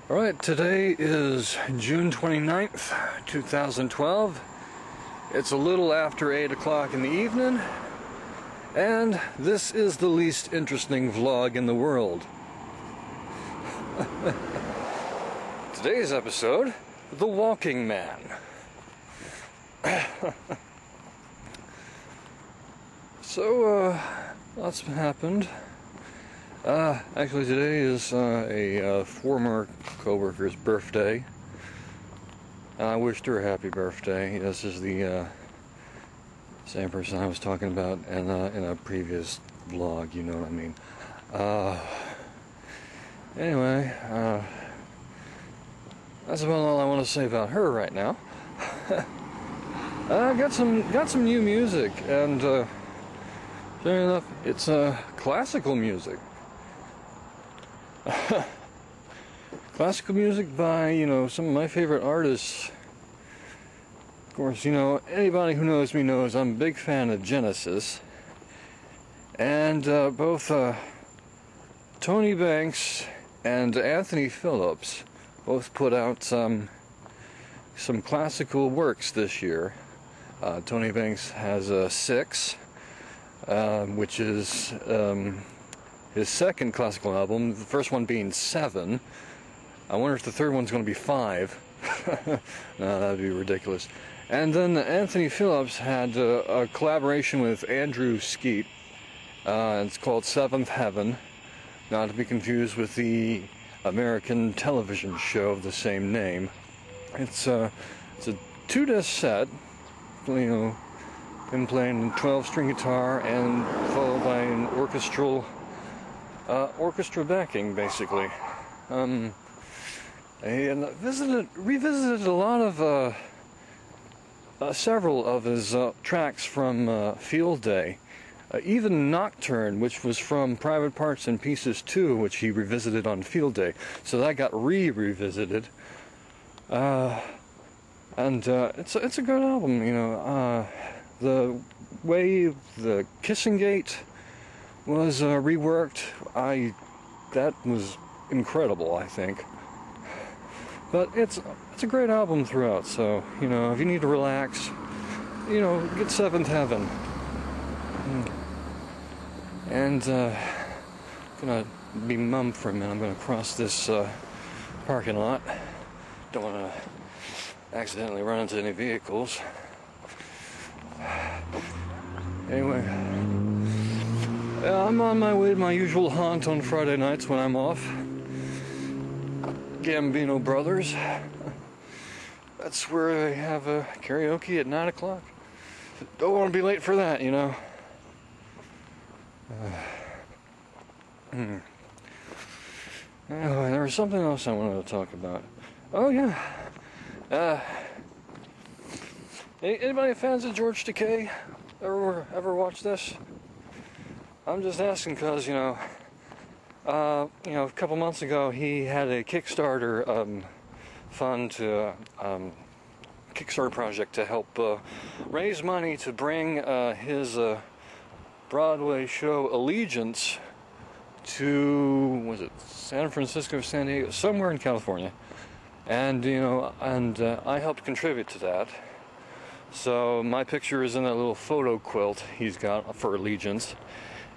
Alright, today is June 29th, 2012. It's a little after 8 o'clock in the evening, and this is the least interesting vlog in the world. Today's episode, The Walking Man. So, lots happened. Actually today is a former co-worker's birthday. I wished her a happy birthday. This is the same person I was talking about in a previous vlog, you know what I mean. Anyway, that's about all I want to say about her right now. I got some new music, and sure enough, it's classical music. Classical music by, some of my favorite artists. Of course, anybody who knows me knows I'm a big fan of Genesis. And both Tony Banks and Anthony Phillips both put out some classical works this year. Tony Banks has 6, which is his second classical album, the first one being 7. I wonder if the third one's going to be 5. No, that would be ridiculous. And then Anthony Phillips had a collaboration with Andrew Skeet. It's called Seventh Heaven, not to be confused with the American television show of the same name. It's a 2-disc set, him playing 12-string guitar and followed by an orchestra backing, basically. And revisited a lot of several of his tracks from Field Day, even Nocturne, which was from Private Parts and Pieces 2, which he revisited on Field Day. So that got revisited. And it's a good album, the way the Kissing Gate was reworked, that was incredible, I think. But it's a great album throughout, so, if you need to relax, get Seventh Heaven. And, gonna be mum for a minute. I'm gonna cross this parking lot. Don't wanna accidentally run into any vehicles. Anyway, I'm on my way to my usual haunt on Friday nights when I'm off. Gambino Brothers. That's where they have a karaoke at 9 o'clock. Don't want to be late for that, Anyway, there was something else I wanted to talk about. Oh yeah. Anybody fans of George Takei? Ever watch this? I'm just asking because, a couple months ago he had a Kickstarter fund to Kickstarter project to help raise money to bring his Broadway show Allegiance to, was it San Francisco, San Diego, somewhere in California, and I helped contribute to that. So my picture is in that little photo quilt he's got for Allegiance.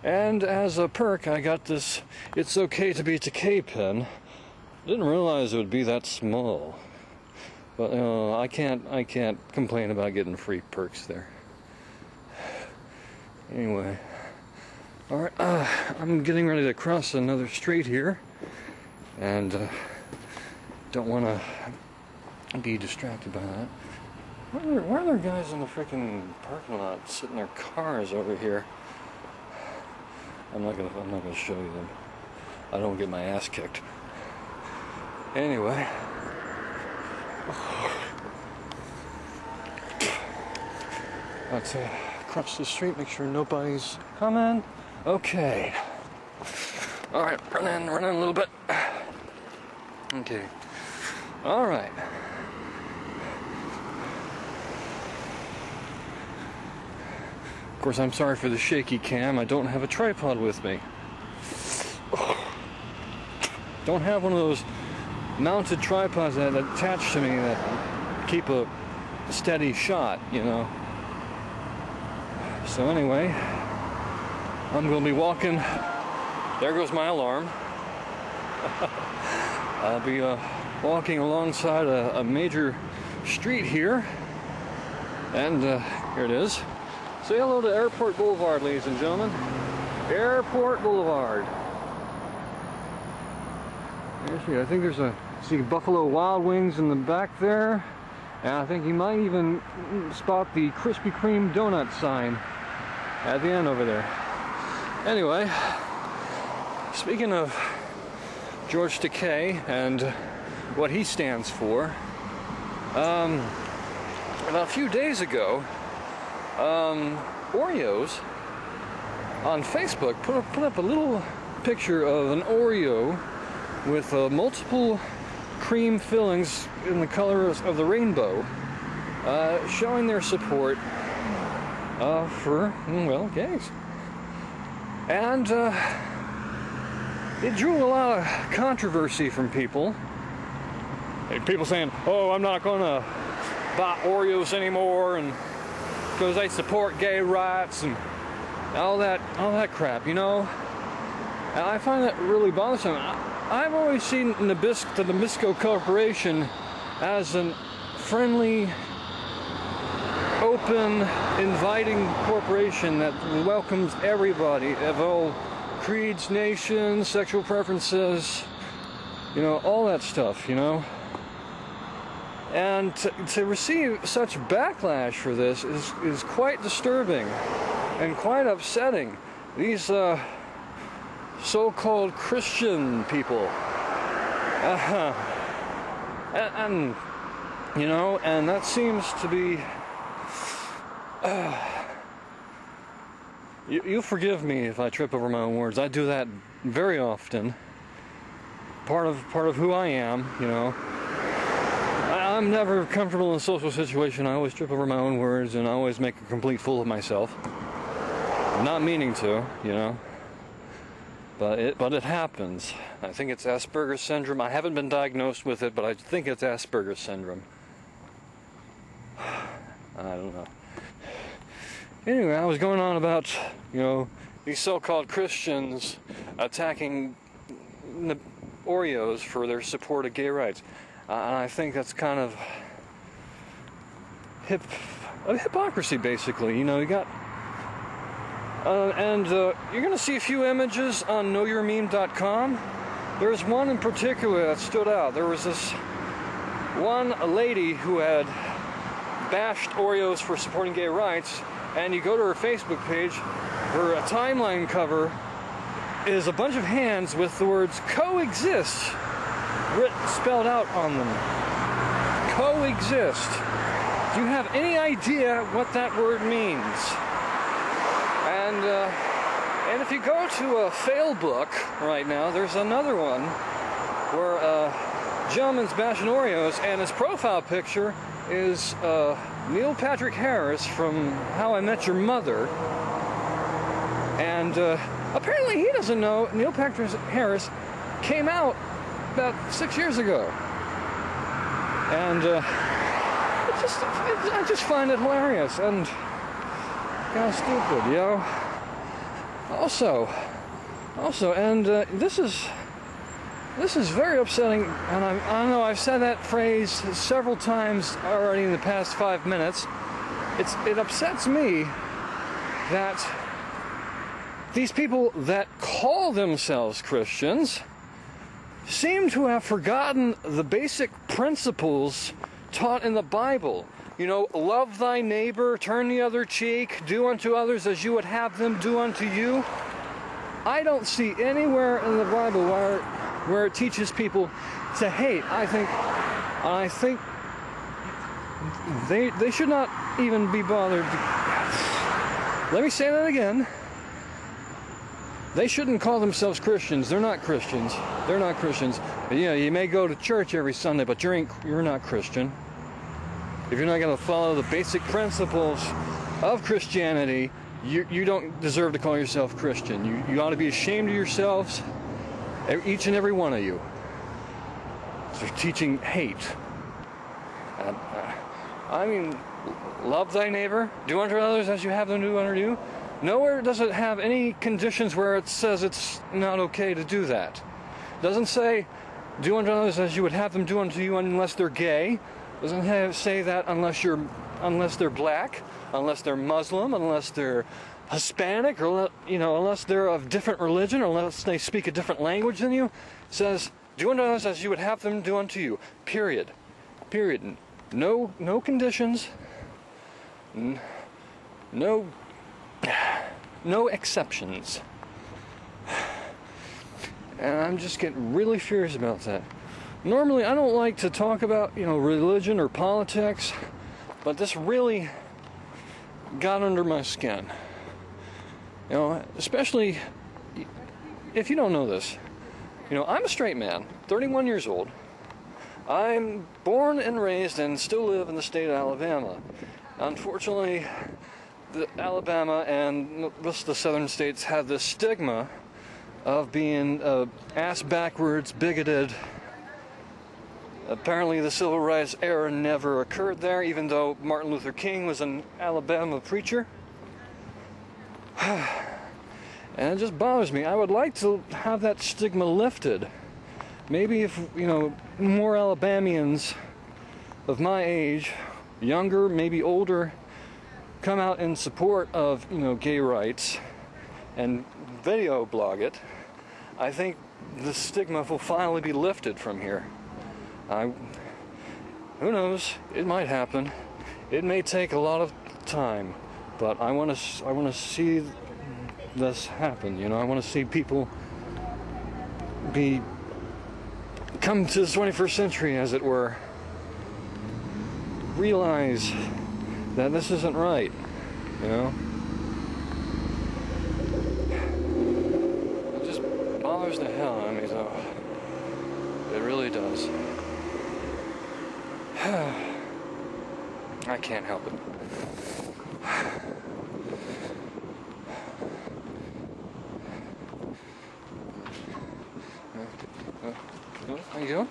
And as a perk, I got this "It's Okay to Be Takei" pin. Didn't realize it would be that small. But I can't complain about getting free perks there. Anyway, all right, I'm getting ready to cross another street here, and don't want to be distracted by that. Why are there guys in the freaking parking lot sitting in their cars over here? I'm not gonna show you them. I don't get my ass kicked. Anyway. Let's cross the street, make sure nobody's coming. Okay. Alright, run in a little bit. Okay. Alright. Of course, I'm sorry for the shaky cam. I don't have a tripod with me. don't have one of those mounted tripods that attach to me that keep a steady shot, you know. So anyway, I'm going to be walking. There goes my alarm. I'll be walking alongside a major street here, and here it is. Say hello to Airport Boulevard, ladies and gentlemen. Airport Boulevard. I think there's see Buffalo Wild Wings in the back there, and I think you might even spot the Krispy Kreme donut sign at the end over there. Anyway, speaking of George Takei and what he stands for, about a few days ago, Oreos on Facebook put up a little picture of an Oreo with multiple cream fillings in the colors of the rainbow, showing their support for, well, gays. And it drew a lot of controversy from people. People saying, oh, I'm not going to buy Oreos anymore, and because they support gay rights and all that crap, you know. And I find that really bothersome. I've always seen the Nabisco Corporation as a friendly, open, inviting corporation that welcomes everybody of all creeds, nations, sexual preferences, you know, all that stuff, you know. And to receive such backlash for this is quite disturbing and quite upsetting. These so-called Christian people, and you know, and that seems to be. You forgive me if I trip over my own words. I do that very often. Part of who I am, you know. I'm never comfortable in a social situation. I always trip over my own words, and I always make a complete fool of myself. Not meaning to, you know. But it happens. I think it's Asperger's syndrome. I haven't been diagnosed with it, but I think it's Asperger's syndrome. I don't know. Anyway, I was going on about, you know, these so-called Christians attacking the Oreos for their support of gay rights. And I think that's kind of hypocrisy, basically. You know, you got... you're going to see a few images on knowyourmeme.com. There's one in particular that stood out. There was this one lady who had bashed Oreos for supporting gay rights, and you go to her Facebook page, her timeline cover is a bunch of hands with the words coexist spelled out on them. Coexist. Do you have any idea what that word means? And if you go to a fail book right now, there's another one where a gentleman's bashing Oreos, and his profile picture is Neil Patrick Harris from How I Met Your Mother. And apparently he doesn't know Neil Patrick Harris came out about 6 years ago. And I just find it hilarious and kind of stupid, you know. Also, and this is very upsetting, and I know I've said that phrase several times already in the past 5 minutes. It upsets me that these people that call themselves Christians seem to have forgotten the basic principles taught in the Bible. You know, love thy neighbor, turn the other cheek, do unto others as you would have them do unto you. I don't see anywhere in the Bible where it teaches people to hate. I think they should not even be bothered. Let me say that again. They shouldn't call themselves Christians. They're not Christians. They're not Christians. Yeah, you may go to church every Sunday, but you're not Christian. If you're not going to follow the basic principles of Christianity, you don't deserve to call yourself Christian. You ought to be ashamed of yourselves, each and every one of you. They're teaching hate. And, I mean, love thy neighbor, do unto others as you have them do unto you. Nowhere does it have any conditions where it says it's not okay to do that. It doesn't say do unto others as you would have them do unto you unless they're gay. It doesn't say that unless they're black, unless they're Muslim, unless they're Hispanic, or unless they're of different religion, or unless they speak a different language than you. It says do unto others as you would have them do unto you. Period. Period. No conditions. No exceptions. And I'm just getting really furious about that. Normally, I don't like to talk about, religion or politics, but this really got under my skin. Especially if you don't know this. I'm a straight man, 31 years old. I'm born and raised and still live in the state of Alabama. Unfortunately, Alabama and most of the southern states have this stigma of being ass-backwards, bigoted. Apparently the Civil Rights era never occurred there, even though Martin Luther King was an Alabama preacher. And it just bothers me. I would like to have that stigma lifted. Maybe if, more Alabamians of my age, younger, maybe older, come out in support of, gay rights and video blog it, I think the stigma will finally be lifted from here. Who knows? It might happen. It may take a lot of time, but I want to see this happen. I want to see people come to the 21st century, as it were. Realize that this isn't right. It just bothers the hell out of me, though. It really does. I can't help it. How you doing?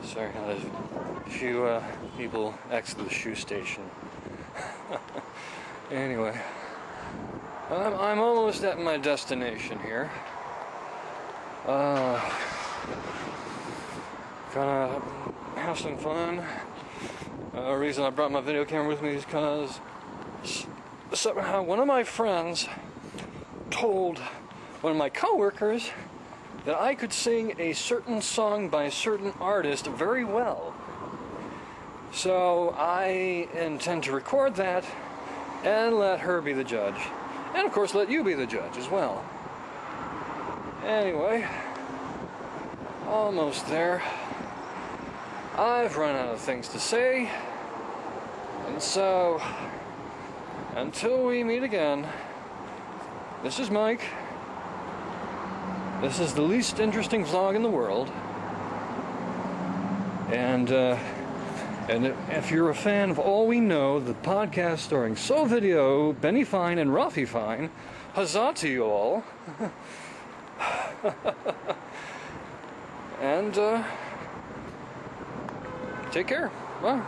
Sorry, there's a few people exited the shoe station. Anyway, I'm almost at my destination here. Gonna have some fun. The reason I brought my video camera with me is because somehow one of my friends told one of my coworkers that I could sing a certain song by a certain artist very well. So I intend to record that and let her be the judge. And of course let you be the judge as well. Anyway, almost there. I've run out of things to say. And so, until we meet again, this is Mike. This is the least interesting vlog in the world. And if you're a fan of All We Know, the podcast starring Soul Video, Benny Fine, and Rafi Fine, huzzah to you all. And take care. Bye.